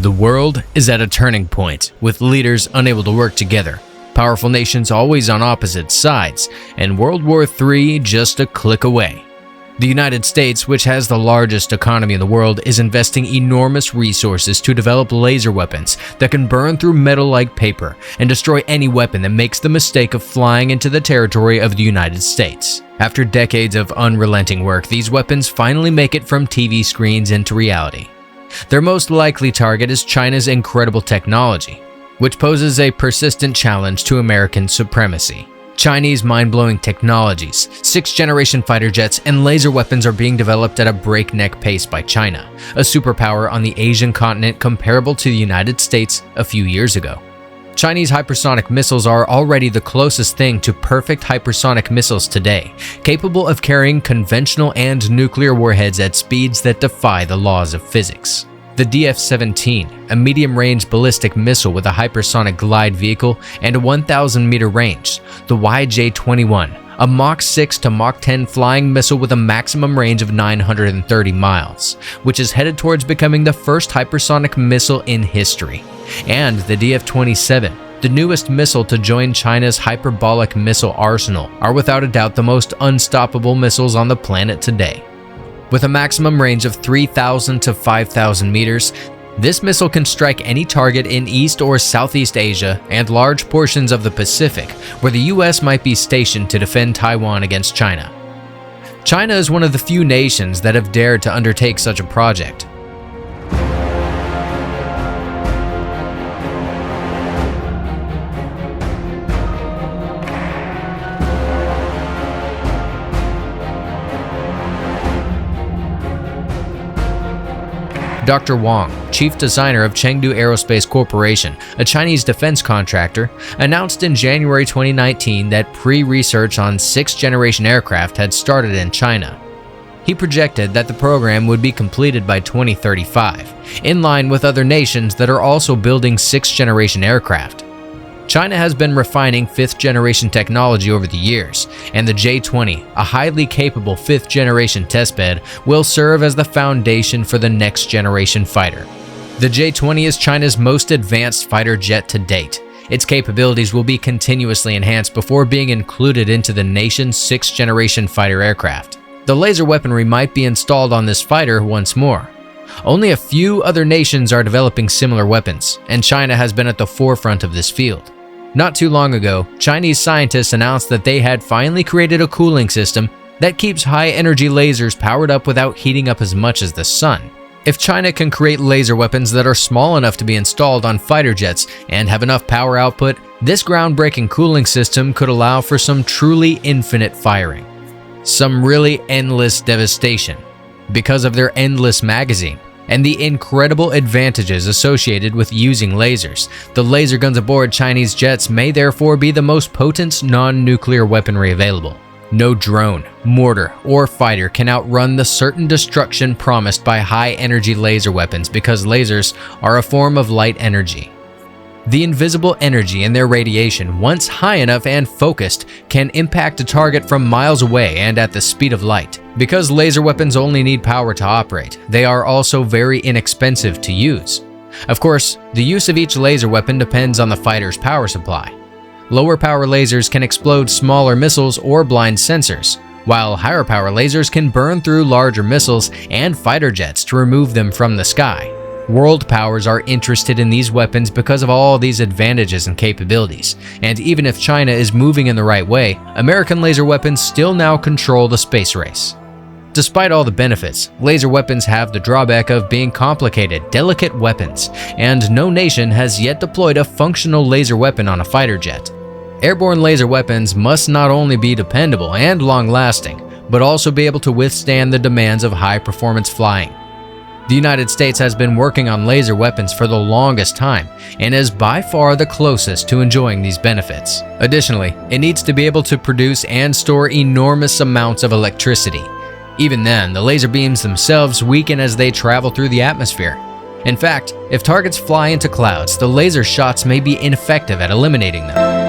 The world is at a turning point, with leaders unable to work together, powerful nations always on opposite sides, and World War III just a click away. The United States, which has the largest economy in the world, is investing enormous resources to develop laser weapons that can burn through metal like paper and destroy any weapon that makes the mistake of flying into the territory of the United States. After decades of unrelenting work, these weapons finally make it from TV screens into reality. Their most likely target is China's incredible technology, which poses a persistent challenge to American supremacy. Chinese mind-blowing technologies, 6th-generation fighter jets, and laser weapons are being developed at a breakneck pace by China, a superpower on the Asian continent comparable to the United States a few years ago. Chinese hypersonic missiles are already the closest thing to perfect hypersonic missiles today, capable of carrying conventional and nuclear warheads at speeds that defy the laws of physics. The DF-17, a medium-range ballistic missile with a hypersonic glide vehicle and a 1,000-meter range. The YJ-21, a Mach 6 to Mach 10 flying missile with a maximum range of 930 miles, which is headed towards becoming the first hypersonic missile in history. And the DF-27, the newest missile to join China's hyperbolic missile arsenal, are without a doubt the most unstoppable missiles on the planet today. With a maximum range of 3,000 to 5,000 meters, this missile can strike any target in East or Southeast Asia and large portions of the Pacific, where the US might be stationed to defend Taiwan against China. China is one of the few nations that have dared to undertake such a project. Dr. Wang, chief designer of Chengdu Aerospace Corporation, a Chinese defense contractor, announced in January 2019 that pre-research on 6th-generation aircraft had started in China. He projected that the program would be completed by 2035, in line with other nations that are also building 6th-generation aircraft. China has been refining 5th-generation technology over the years, and the J-20, a highly capable 5th-generation testbed, will serve as the foundation for the next-generation fighter. The J-20 is China's most advanced fighter jet to date. Its capabilities will be continuously enhanced before being included into the nation's 6th-generation fighter aircraft. The laser weaponry might be installed on this fighter once more. Only a few other nations are developing similar weapons, and China has been at the forefront of this field. Not too long ago, Chinese scientists announced that they had finally created a cooling system that keeps high-energy lasers powered up without heating up as much as the sun. If China can create laser weapons that are small enough to be installed on fighter jets and have enough power output, this groundbreaking cooling system could allow for some truly infinite firing. Some really endless devastation, because of their endless magazine and the incredible advantages associated with using lasers. The laser guns aboard Chinese jets may therefore be the most potent non-nuclear weaponry available. No drone, mortar, or fighter can outrun the certain destruction promised by high-energy laser weapons because lasers are a form of light energy. The invisible energy in their radiation, once high enough and focused, can impact a target from miles away and at the speed of light. Because laser weapons only need power to operate, they are also very inexpensive to use. Of course, the use of each laser weapon depends on the fighter's power supply. Lower power lasers can explode smaller missiles or blind sensors, while higher power lasers can burn through larger missiles and fighter jets to remove them from the sky. World powers are interested in these weapons because of all these advantages and capabilities, and even if China is moving in the right way, American laser weapons still now control the space race. Despite all the benefits, laser weapons have the drawback of being complicated, delicate weapons, and no nation has yet deployed a functional laser weapon on a fighter jet. Airborne laser weapons must not only be dependable and long-lasting, but also be able to withstand the demands of high-performance flying. The United States has been working on laser weapons for the longest time and is by far the closest to enjoying these benefits. Additionally, it needs to be able to produce and store enormous amounts of electricity. Even then, the laser beams themselves weaken as they travel through the atmosphere. In fact, if targets fly into clouds, the laser shots may be ineffective at eliminating them.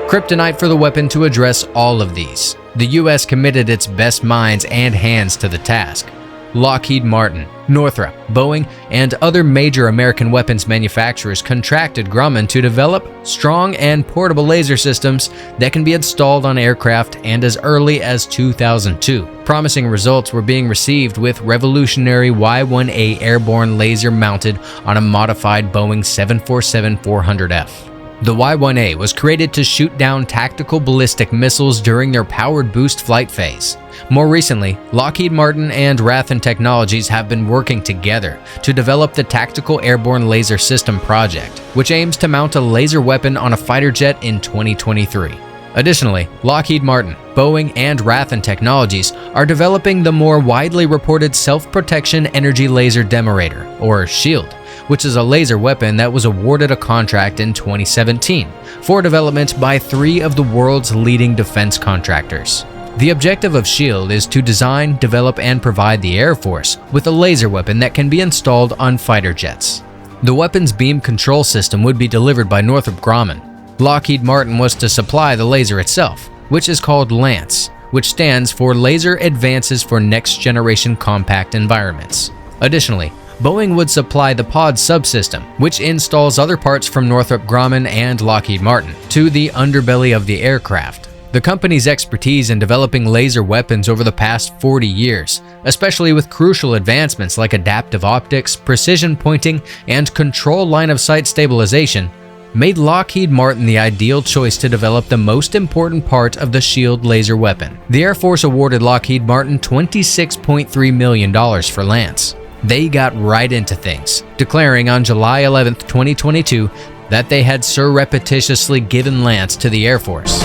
Kryptonite for the weapon to address all of these. The US committed its best minds and hands to the task. Lockheed Martin, Northrop, Boeing, and other major American weapons manufacturers contracted Grumman to develop strong and portable laser systems that can be installed on aircraft and as early as 2002. Promising results were being received with revolutionary Y-1A airborne laser mounted on a modified Boeing 747-400F. The Y-1A was created to shoot down tactical ballistic missiles during their powered boost flight phase. More recently, Lockheed Martin and Raytheon Technologies have been working together to develop the Tactical Airborne Laser System project, which aims to mount a laser weapon on a fighter jet in 2023. Additionally, Lockheed Martin, Boeing, and Raytheon Technologies are developing the more widely reported Self-Protection Energy Laser Demonstrator, or SHIELD, which is a laser weapon that was awarded a contract in 2017 for development by 3 of the world's leading defense contractors. The objective of SHIELD is to design, develop, and provide the Air Force with a laser weapon that can be installed on fighter jets. The weapon's beam control system would be delivered by Northrop Grumman. Lockheed Martin was to supply the laser itself, which is called LANCE, which stands for Laser Advances for Next Generation Compact Environments. Additionally, Boeing would supply the pod subsystem, which installs other parts from Northrop Grumman and Lockheed Martin, to the underbelly of the aircraft. The company's expertise in developing laser weapons over the past 40 years, especially with crucial advancements like adaptive optics, precision pointing, and control line-of-sight stabilization, made Lockheed Martin the ideal choice to develop the most important part of the SHIELD laser weapon. The Air Force awarded Lockheed Martin $26.3 million for LANCE. They got right into things, declaring on July 11, 2022, that they had surreptitiously given LANCE to the Air Force.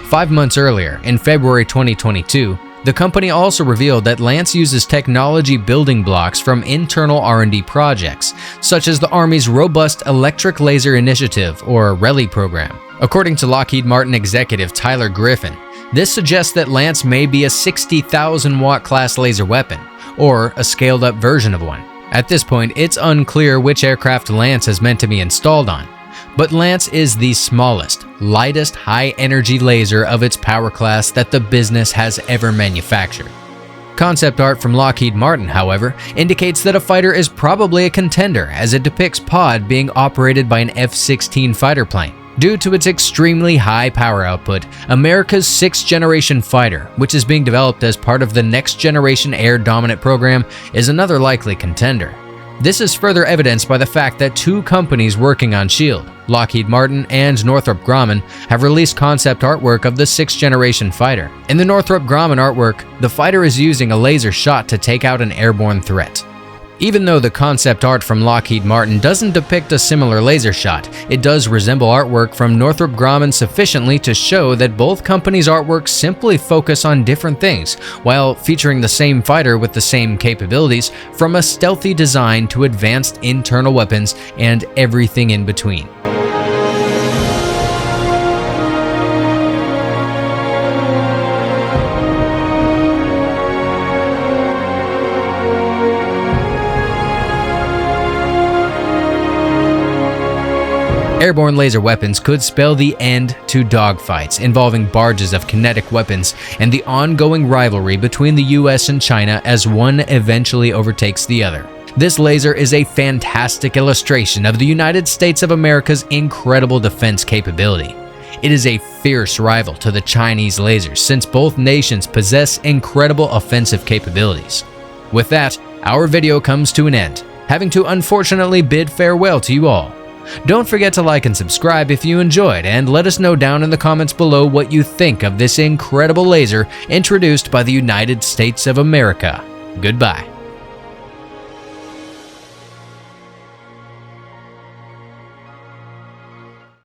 Five months earlier, in February 2022, the company also revealed that LANCE uses technology building blocks from internal R&D projects, such as the Army's Robust Electric Laser Initiative, or RELI program. According to Lockheed Martin executive Tyler Griffin, this suggests that LANCE may be a 60,000-watt class laser weapon, or a scaled-up version of one. At this point, it's unclear which aircraft LANCE is meant to be installed on. But LANCE is the smallest, lightest high-energy laser of its power class that the business has ever manufactured. Concept art from Lockheed Martin, however, indicates that a fighter is probably a contender, as it depicts pod being operated by an F-16 fighter plane. Due to its extremely high power output, America's 6th-generation fighter, which is being developed as part of the Next Generation Air Dominant program, is another likely contender. This is further evidenced by the fact that 2 companies working on SHIELD, Lockheed Martin and Northrop Grumman, have released concept artwork of the 6th-generation fighter. In the Northrop Grumman artwork, the fighter is using a laser shot to take out an airborne threat. Even though the concept art from Lockheed Martin doesn't depict a similar laser shot, it does resemble artwork from Northrop Grumman sufficiently to show that both companies' artworks simply focus on different things, while featuring the same fighter with the same capabilities, from a stealthy design to advanced internal weapons and everything in between. Airborne laser weapons could spell the end to dogfights involving barges of kinetic weapons and the ongoing rivalry between the US and China as one eventually overtakes the other. This laser is a fantastic illustration of the United States of America's incredible defense capability. It is a fierce rival to the Chinese lasers, since both nations possess incredible offensive capabilities. With that, our video comes to an end, having to unfortunately bid farewell to you all. Don't forget to like and subscribe if you enjoyed, and let us know down in the comments below what you think of this incredible laser introduced by the United States of America. Goodbye.